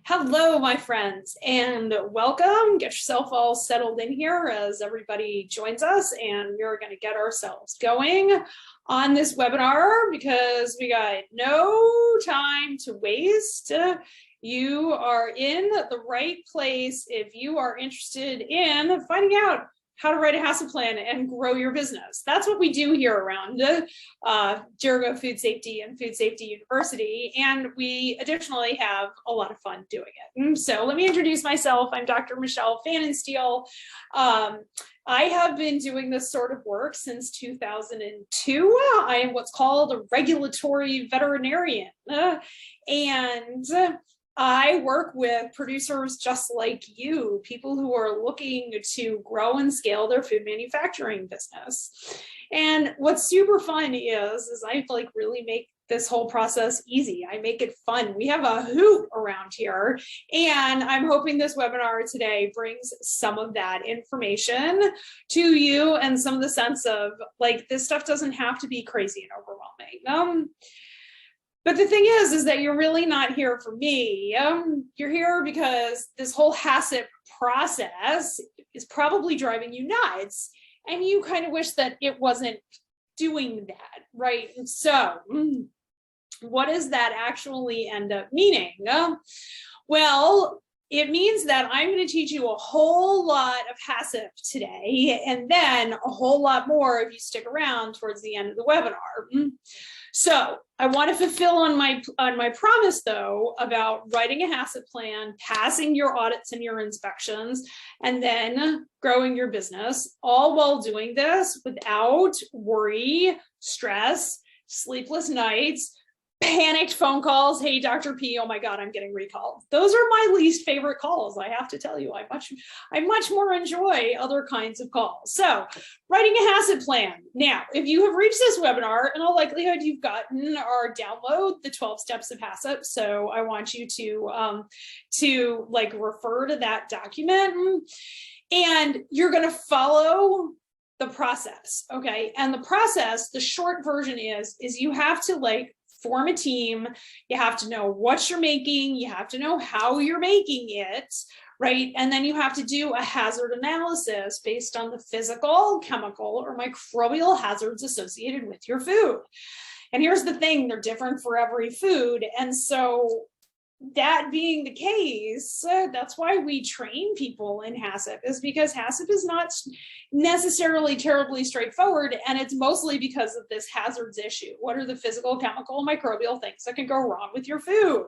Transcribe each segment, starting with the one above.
Hello, my friends, and welcome. Get yourself all settled in here as everybody joins us, and we're going to get ourselves going on this webinar because we got no time to waste. You are in the right place if you are interested in finding out how to write a HACCP plan and grow your business. That's what we do here around Jericho Food Safety and Food Safety University, and we additionally have a lot of fun doing it. So let me introduce myself. I'm Dr. Michelle Fanninsteel. I have been doing this sort of work since 2002. I am what's called a regulatory veterinarian, and I work with producers just like you, people who are looking to grow and scale their food manufacturing business. And what's super fun is I like really make this whole process easy. I make it fun. We have a hoot around here, and I'm hoping this webinar today brings some of that information to you and some of the sense of like, this stuff doesn't have to be crazy and overwhelming. But the thing is that you're really not here for me. You're here because this whole HACCP process is probably driving you nuts, and you kind of wish that it wasn't doing that, right? And so what does that actually end up meaning? Well, it means that I'm going to teach you a whole lot of HACCP today, and then a whole lot more if you stick around towards the end of the webinar. So I want to fulfill on my promise, though, about writing a HACCP plan, passing your audits and your inspections, and then growing your business, all while doing this without worry, stress, sleepless nights, panicked phone calls. Hey, Dr. P, oh my God, I'm getting recalled. Those are my least favorite calls. I have to tell you, I much more enjoy other kinds of calls. So writing a HACCP plan. Now, if you have reached this webinar, in all likelihood, you've gotten or download the 12 steps of HACCP. So I want you to like refer to that document, and you're going to follow the process. Okay. And the process, the short version is you have to like form a team. You have to know what you're making. You have to know how you're making it, right? And then you have to do a hazard analysis based on the physical, chemical, or microbial hazards associated with your food. And here's the thing, they're different for every food. And so that being the case, that's why we train people in HACCP, is because HACCP is not necessarily terribly straightforward, and it's mostly because of this hazards issue. What are the physical, chemical, microbial things that can go wrong with your food?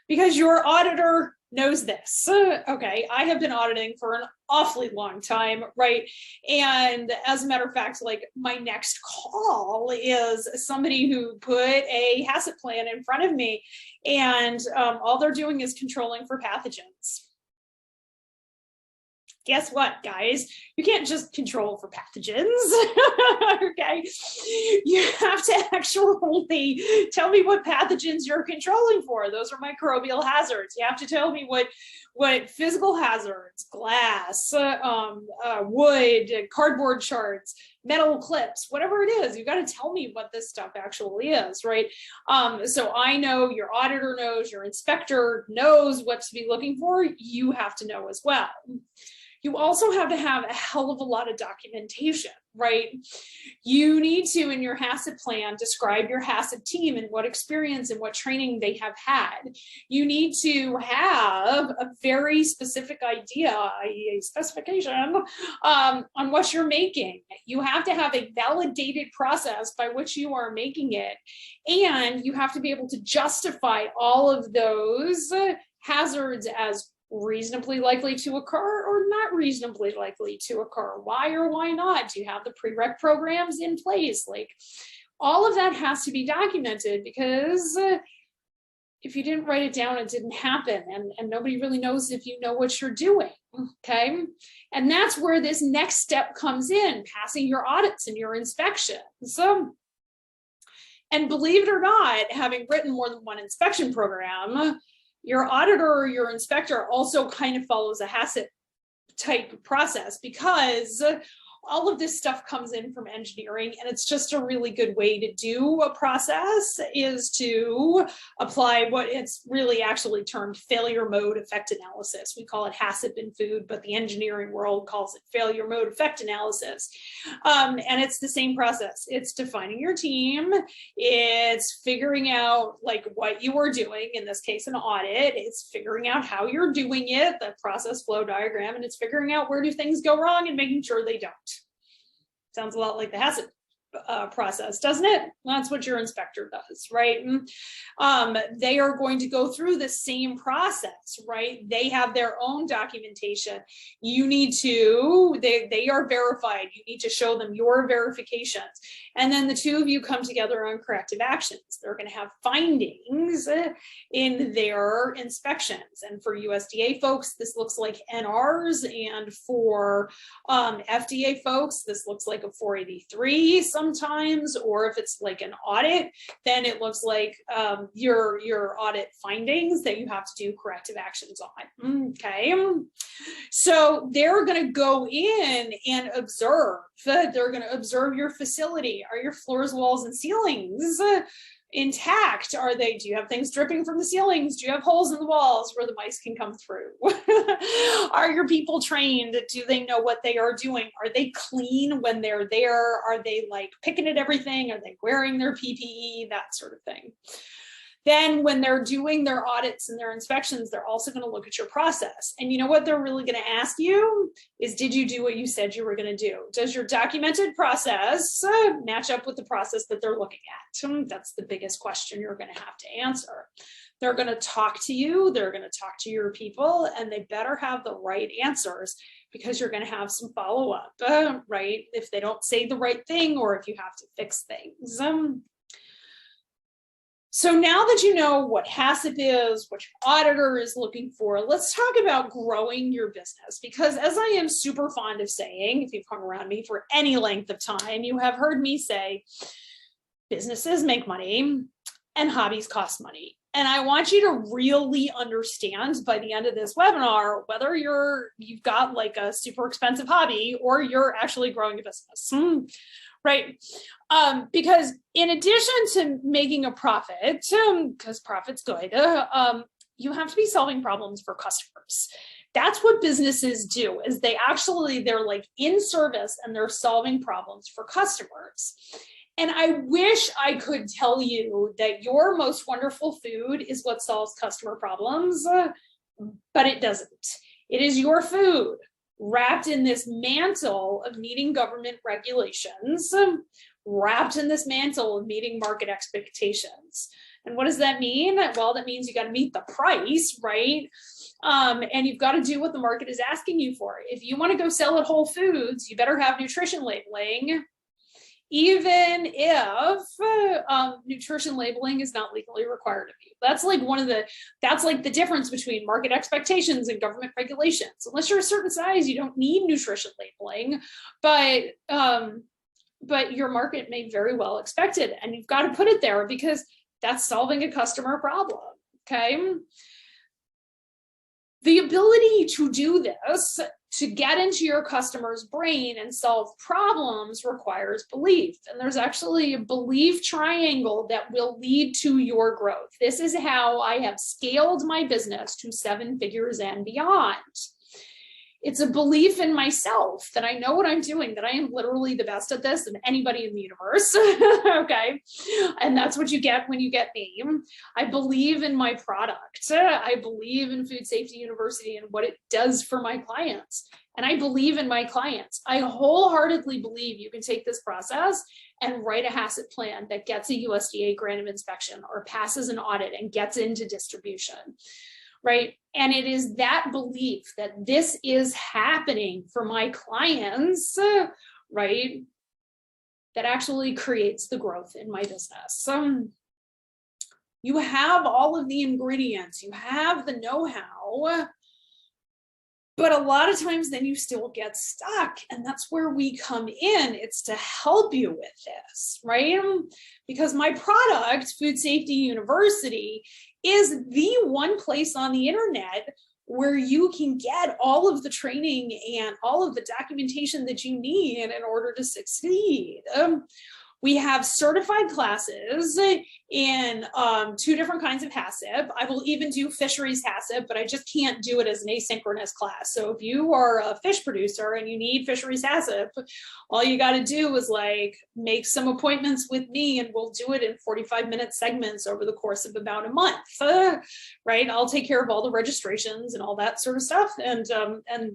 Because your auditor knows this. Okay, I have been auditing for an awfully long time, right? And as a matter of fact, like my next call is somebody who put a HACCP plan in front of me, and all they're doing is controlling for pathogens. Guess what, guys? You can't just control for pathogens, okay? You have to actually tell me what pathogens you're controlling for. Those are microbial hazards. You have to tell me what physical hazards, glass, wood, cardboard shards, metal clips, whatever it is, you got to tell me what this stuff actually is, right? So I know, your auditor knows, your inspector knows what to be looking for. You have to know as well. You also have to have a hell of a lot of documentation, right? You need to, in your HACCP plan, describe your HACCP team and what experience and what training they have had. You need to have a very specific idea, a specification on what you're making. You have to have a validated process by which you are making it, and you have to be able to justify all of those hazards as reasonably likely to occur or not reasonably likely to occur. Why or why not? Do you have the prereq programs in place? Like, all of that has to be documented, because if you didn't write it down, it didn't happen, and nobody really knows if you know what you're doing, okay? And that's where this next step comes in, passing your audits and your inspections. And believe it or not, having written more than one inspection program, your auditor or your inspector also kind of follows a HACCP type process, because all of this stuff comes in from engineering, and it's just a really good way to do a process is to apply what it's really actually termed failure mode effect analysis. We call it HACCP in food, but the engineering world calls it failure mode effect analysis. And it's the same process. It's defining your team. It's figuring out like what you are doing, in this case, an audit. It's figuring out how you're doing it, the process flow diagram, and it's figuring out where do things go wrong and making sure they don't. Sounds a lot like the HACCP process, doesn't it? That's what your inspector does, right? They are going to go through the same process, right? They have their own documentation. You need to, they are verified. You need to show them your verifications. And then the two of you come together on corrective actions. They're going to have findings in their inspections. And for USDA folks, this looks like NRs. And for FDA folks, this looks like a 483 sometimes, or if it's like an audit, then it looks like your audit findings that you have to do corrective actions on. Okay, so they're going to go in and observe. They're going to observe your facility. Are your floors, walls, and ceilings intact? Are they, do you have things dripping from the ceilings? Do you have holes in the walls where the mice can come through? Are your people trained? Do they know what they are doing? Are they clean when they're there? Are they like picking at everything? Are they wearing their PPE? That sort of thing. Then when they're doing their audits and their inspections, they're also going to look at your process. And you know what they're really going to ask you is, did you do what you said you were going to do? Does your documented process match up with the process that they're looking at? That's the biggest question you're going to have to answer. They're going to talk to you, they're going to talk to your people, and they better have the right answers, because you're going to have some follow-up, right? If they don't say the right thing, or if you have to fix things. So now that you know what HACCP is, what your auditor is looking for, let's talk about growing your business. Because as I am super fond of saying, if you've hung around me for any length of time, you have heard me say, businesses make money and hobbies cost money. And I want you to really understand by the end of this webinar, whether you've got like a super expensive hobby or you're actually growing a business. Right? Because in addition to making a profit, because profit's good, you have to be solving problems for customers. That's what businesses do, is they're like in service and they're solving problems for customers. And I wish I could tell you that your most wonderful food is what solves customer problems, but it doesn't. It is your food wrapped in this mantle of meeting government regulations, wrapped in this mantle of meeting market expectations. And what does that mean? Well, that means you got to meet the price, right? And you've got to do what the market is asking you for. If you want to go sell at Whole Foods, you better have nutrition labeling, even if nutrition labeling is not legally required of you. That's like that's like the difference between market expectations and government regulations. Unless you're a certain size, you don't need nutrition labeling, but your market may very well expect it, and you've got to put it there because that's solving a customer problem, okay? The ability to do this, to get into your customer's brain and solve problems, requires belief. And there's actually a belief triangle that will lead to your growth. This is how I have scaled my business to 7 figures and beyond. It's a belief in myself that I know what I'm doing, that I am literally the best at this than anybody in the universe, okay? And that's what you get when you get me. I believe in my product. I believe in Food Safety University and what it does for my clients. And I believe in my clients. I wholeheartedly believe you can take this process and write a HACCP plan that gets a USDA grant of inspection or passes an audit and gets into distribution. Right? And it is that belief that this is happening for my clients, right, that actually creates the growth in my business. You have all of the ingredients, you have the know-how, but a lot of times then you still get stuck. And that's where we come in. It's to help you with this, right? Because my product, Food Safety University, is the one place on the internet where you can get all of the training and all of the documentation that you need in order to succeed. We have certified classes in 2 different kinds of HACCP. I will even do fisheries HACCP, but I just can't do it as an asynchronous class. So if you are a fish producer and you need fisheries HACCP, all you got to do is like make some appointments with me and we'll do it in 45-minute segments over the course of about a month, right? I'll take care of all the registrations and all that sort of stuff, and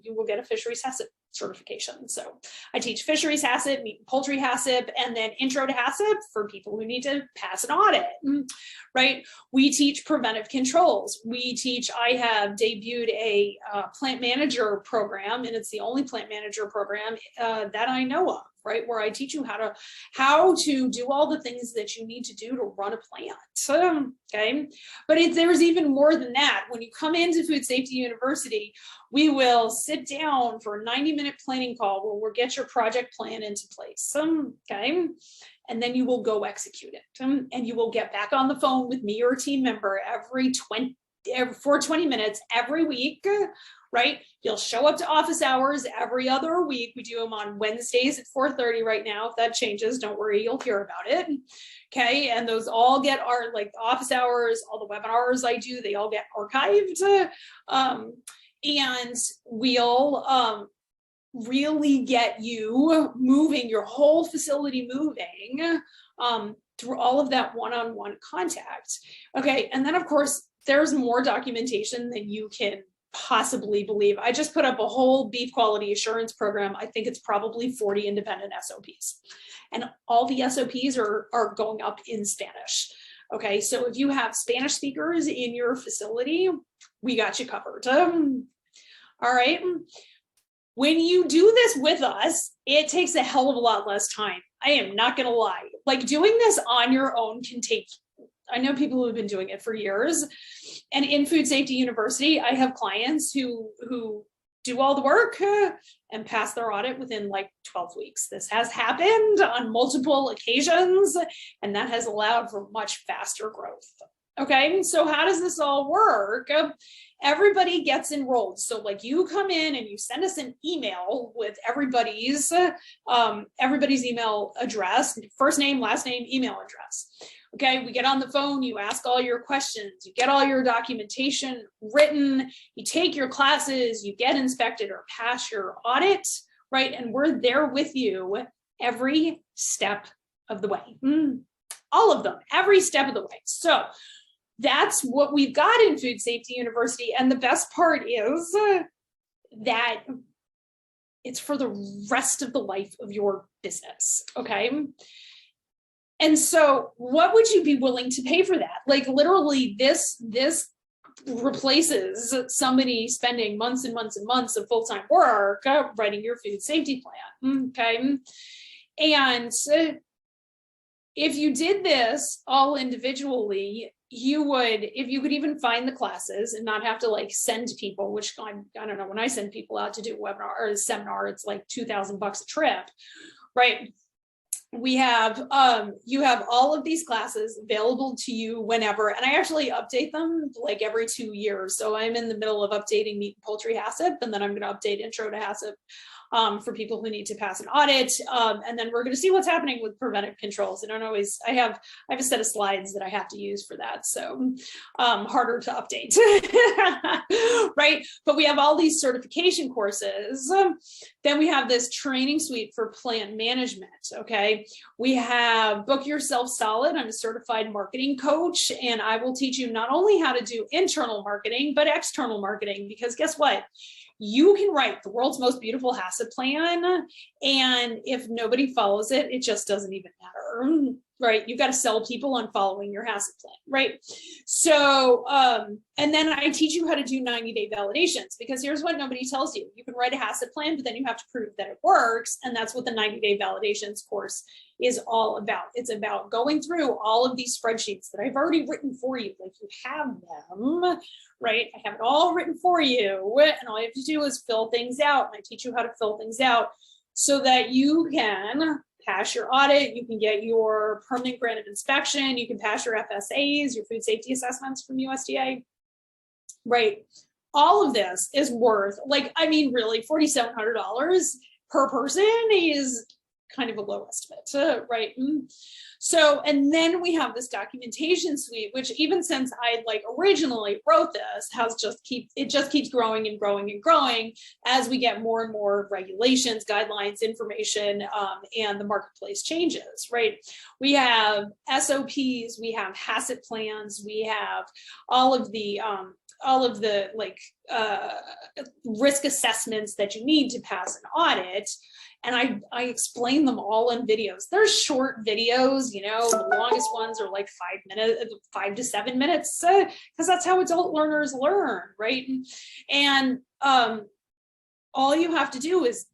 you will get a fisheries HACCP certification. So I teach fisheries HACCP, meat and poultry HACCP, and then intro to HACCP for people who need to pass an audit, right? We teach preventive controls. I have debuted a plant manager program, and it's the only plant manager program that I know of, right? Where I teach you how to do all the things that you need to do to run a plant, okay? But there's even more than that. When you come into Food Safety University, we will sit down for a 90-minute planning call where we'll get your project plan into place, okay? And then you will go execute it. And you will get back on the phone with me or a team member for 20 minutes every week, right? You'll show up to office hours every other week. We do them on Wednesdays at 4:30 right now. If that changes, don't worry, you'll hear about it. Okay, and those all get our office hours, all the webinars I do, they all get archived. And we'll really get you moving, your whole facility moving through all of that one-on-one contact. Okay, and then of course, there's more documentation than you can possibly believe. I just put up a whole beef quality assurance program. I think it's probably 40 independent SOPs. And all the SOPs are going up in Spanish. Okay, so if you have Spanish speakers in your facility, we got you covered. All right. When you do this with us, it takes a hell of a lot less time. I am not going to lie. Like doing this on your own can take, I know people who have been doing it for years. And in Food Safety University, I have clients who do all the work and pass their audit within like 12 weeks. This has happened on multiple occasions, and that has allowed for much faster growth. Okay, so how does this all work? Everybody gets enrolled. So like you come in and you send us an email with everybody's email address, first name, last name, email address. Okay, we get on the phone, you ask all your questions, you get all your documentation written, you take your classes, you get inspected or pass your audit, right? And we're there with you every step of the way. All of them, every step of the way. So that's what we've got in Food Safety University. And the best part is that it's for the rest of the life of your business, okay? And so what would you be willing to pay for that? Like literally this replaces somebody spending months and months and months of full-time work writing your food safety plan, okay? And if you did this all individually, you would, if you could even find the classes and not have to like send people, which I don't know, when I send people out to do a webinar or a seminar, it's like $2,000 a trip, right? We have, you have all of these classes available to you whenever, and I actually update them like every 2 years. So I'm in the middle of updating meat and poultry HACCP, and then I'm going to update intro to HACCP for people who need to pass an audit. And then we're going to see what's happening with preventive controls. I don't always, I have a set of slides that I have to use for that. So harder to update, right? But we have all these certification courses. Then we have this training suite for plant management, okay? We have Book Yourself Solid. I'm a certified marketing coach, and I will teach you not only how to do internal marketing, but external marketing, because guess what? You can write the world's most beautiful HACCP plan, and if nobody follows it, it just doesn't even matter, right? You've got to sell people on following your HACCP plan, right? So, and then I teach you how to do 90-day validations, because here's what nobody tells you. You can write a HACCP plan, but then you have to prove that it works, and that's what the 90-day validations course is all about. It's about going through all of these spreadsheets that I've already written for you, like you have them, right? I have it all written for you, and all you have to do is fill things out, and I teach you how to fill things out so that you can pass your audit, you can get your permanent grant of inspection, you can pass your FSAs, your food safety assessments from USDA, right? all of this is worth, like, I mean, really, $4,700 per person is kind of a low estimate, right? So, and then we have this documentation suite, which even since I like originally wrote this, it just keeps growing and growing and growing as we get more and more regulations, guidelines, information, and the marketplace changes, right? We have SOPs, we have HACCP plans, we have all of the like risk assessments that you need to pass an audit. And I explain them all in videos. They're short videos, you know, the longest ones are like 5 to 7 minutes, because that's how adult learners learn, right? And all you have to do is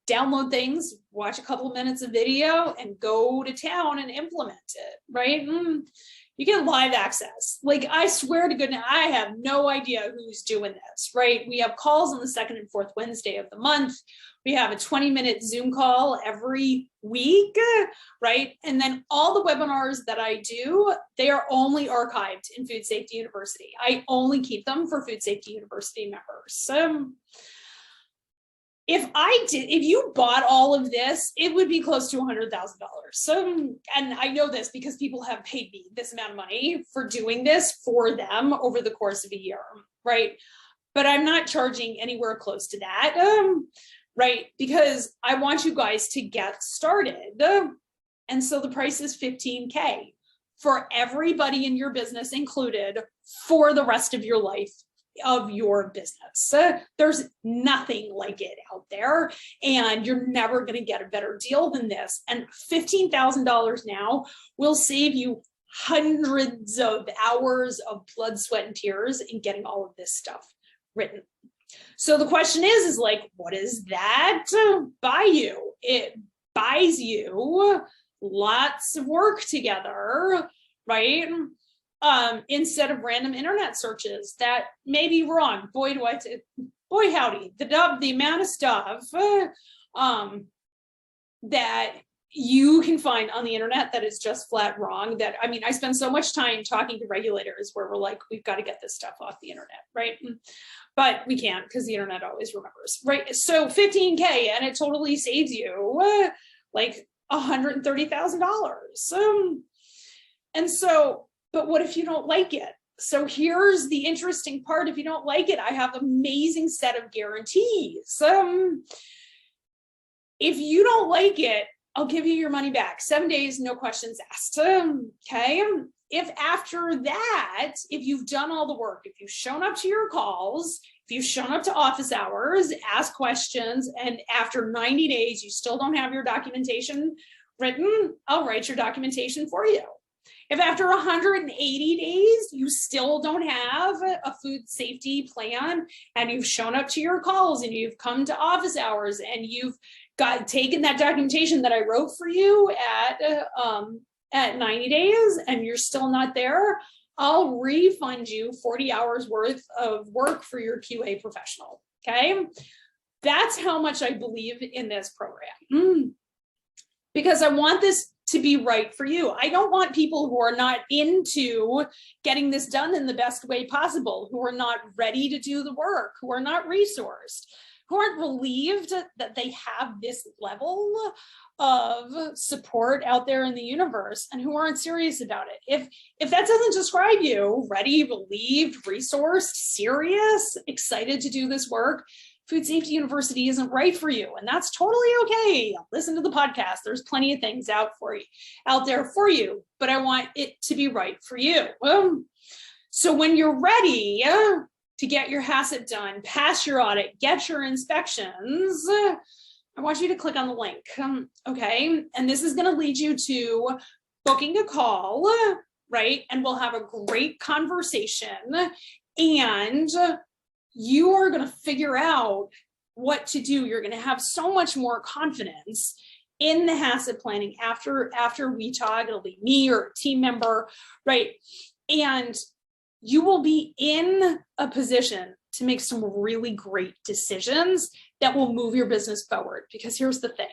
download things, watch a couple of minutes of video, and go to town and implement it, right? You get live access. Like, I swear to goodness, I have no idea who's doing this, right? We have calls on the 2nd and 4th Wednesday of the month. We have a 20-minute Zoom call every week, right? And then all the webinars that I do, they are only archived in Food Safety University. I only keep them for Food Safety University members. So if you bought all of this, it would be close to $100,000. So, and I know this because people have paid me this amount of money for doing this for them over the course of a year, right? But I'm not charging anywhere close to that, right? Because I want you guys to get started. And so the price is $15K for everybody in your business included for the rest of your life of your business. There's nothing like it out there, and you're never going to get a better deal than this. And $15,000 now will save you hundreds of hours of blood, sweat, and tears in getting all of this stuff written. So the question is like, what does that buy you? It buys you lots of work together, right? Instead of random internet searches that may be wrong. Boy howdy, the amount of stuff that you can find on the internet that is just flat wrong. That, I mean, I spend so much time talking to regulators where we're like, we've got to get this stuff off the internet, right? But we can't, because the internet always remembers, right? So $15K, and it totally saves you like $130,000. And so, but what if you don't like it? So here's the interesting part. If you don't like it, I have an amazing set of guarantees. If you don't like it, I'll give you your money back. 7 days, no questions asked. Okay. If after that, if you've done all the work, if you've shown up to your calls, if you've shown up to office hours, ask questions, and after 90 days, you still don't have your documentation written, I'll write your documentation for you. If after 180 days, you still don't have a food safety plan, and you've shown up to your calls and you've come to office hours and you've taken that documentation that I wrote for you at 90 days and you're still not there, I'll refund you 40 hours worth of work for your QA professional, okay? That's how much I believe in this program. Because I want this to be right for you. I don't want people who are not into getting this done in the best way possible, who are not ready to do the work, who are not resourced, who aren't relieved that they have this level of support out there in the universe, and who aren't serious about it. If that doesn't describe you, ready, relieved, resourced, serious, excited to do this work, Food Safety University isn't right for you, and that's totally okay. Listen to the podcast. There's plenty of things out there for you, but I want it to be right for you. So when you're ready to get your HACCP done, pass your audit, get your inspections, I want you to click on the link, okay? And this is going to lead you to booking a call, right? And we'll have a great conversation, and you are going to figure out what to do. You're going to have so much more confidence in the HACCP planning after we talk. It'll be me or a team member, right? And you will be in a position to make some really great decisions that will move your business forward. Because here's the thing.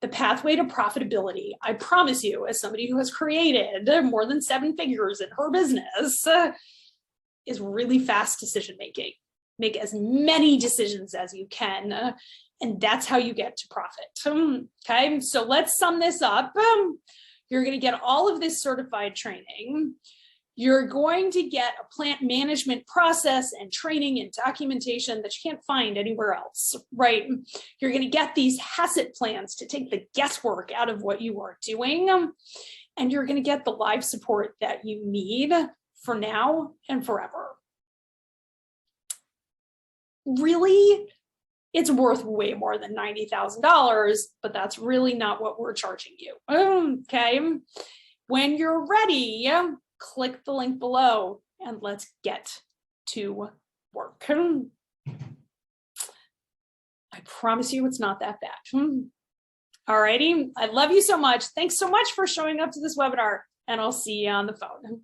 The pathway to profitability, I promise you, as somebody who has created more than 7 figures in her business, is really fast decision making. make as many decisions as you can, and that's how you get to profit. Okay, so let's sum this up. You're going to get all of this certified training. You're going to get a plant management process and training and documentation that you can't find anywhere else, right? You're going to get these HACCP plans to take the guesswork out of what you are doing. And you're going to get the live support that you need for now and forever. Really, it's worth way more than $90,000, but that's really not what we're charging you. Okay, when you're ready, click the link below and let's get to work. I promise you it's not that bad. Alrighty, I love you so much. Thanks so much for showing up to this webinar, and I'll see you on the phone.